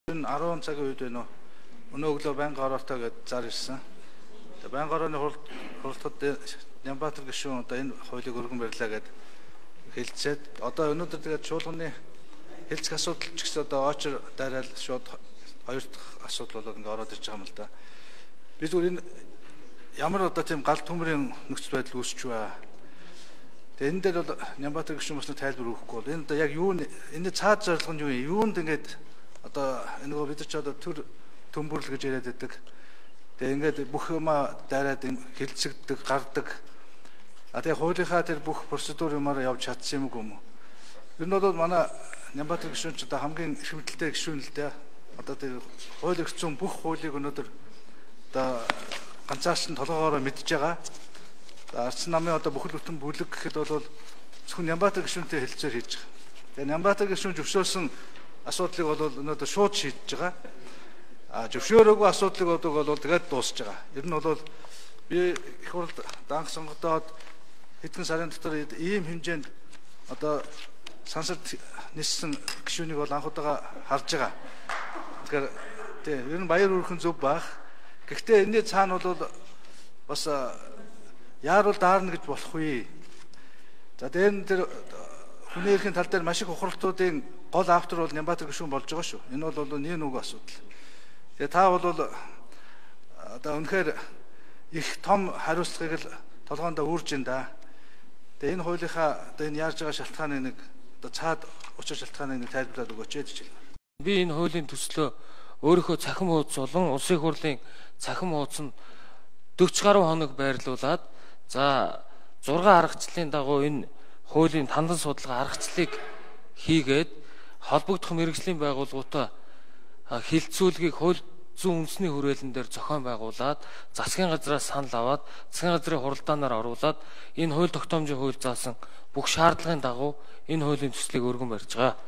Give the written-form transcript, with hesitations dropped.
10 цагийн үед байна уу? Өнөө өглөө байнга оролтоо гэж зар ирсэн. Тэгээ байнга орооны хуралдахад Нямбатар гишүүн одоо энэ хуулийг өргөн барьлаа гэд хэлцээд одоо өнөөдөр тэгээд чуулганы хэлцэх асуудал ч гэсэн одоо очор дайраал шууд хоёр дахь асуудал болоод ингээ ороод ирж байгаа юм л да. Би зүгээр энэ ямар одоо тийм гал төмрийн нөхцөл байдал үүсч баа. Тэгээ энэ дээр бол Нямбатар гишүүн бас тайлбар өгөхгүй бол энэ одоо яг юу энэ цаад зорилго нь юу юм? Юунд ингээд одоо энэ гоо бид нар ч одоо төр төмбөрлөл гэж яриад байдаг. Тэгээ ингээд бүх юмаа дайраад хэлцэгддэг, гардаг. А тэгээ хуулийнхаа тэр бүх процедур юмараа явж чадсан юм уу? Ер нь бол манай Нямбатар гишүүн ч одоо хамгийн их хэмжээтэй гишүүн л дээ. Одоо тэр хууль эрх зүйн бүх хуулийг өнөөдөр одоо ганцаарч толгоогоороо мэдж байгаа. Арц намын одоо бүхэл бүтэн бүлэг гэхэд бол зөвхөн Нямбатар гишүүнтэй хэлцээр хийж байгаа. Тэгээ Нямбатар гишүүн зөвшөөрсөн асуудлыг бол өнөөдөр шууд шийдэж байгаа. Зөвшөөрөөгүй асуудлыг бол тэгээд дуусж байгаа. Ер нь бол би их хурд данх сонгогдоод хэдхэн сарын дотор ийм хэмжээнд одоо сансарт ниссэн гишүүнийг бол анх удаага харж байгаа. Тэгэхээр тийм ер нь баяр хүрхэн зөв баах. Гэхдээ энэний цаана бол бас яарал даарна гэж болохгүй. За дээр нь тэр хүний эрхийн тал дээр маш их ухралтуудын гол автор бол Нямбатар гишүүн болж байгаа шүү. Энэ бол нэг нүг асуудал. Тэгээ та бол одоо үнэхээр их том хариуцлагыг л толгоонд үүрж ин да. Тэгээ энэ хуулийнхаа одоо энэ яаж байгаа шалтгааныг нэг одоо цаад учир шалтгааныг нэг тайлбарлаад өгөөч гэж байна. Би энэ хуулийн төслөө өөрийнхөө цахим хуудас болон улсын хурлын цахим хуудас нь 40 гаруй хоног байрлуулад за 6 аргачлалын дагуу энэ хуулийн тандан судалгаа аргачлалыг хийгээд холбогдох мэргэжлийн байгууллагуудаа хилцүүлгийг хууль зүйн үндэсний хүрээлэн дээр зохион байгуулад засгийн газраас санал аваад засгийн газрын хуралдаанаар оруулаад энэ хууль тогтоомжийн хууль заасан бүх шаардлагын дагуу энэ хуулийн төслийг өргөн барьж байгаа.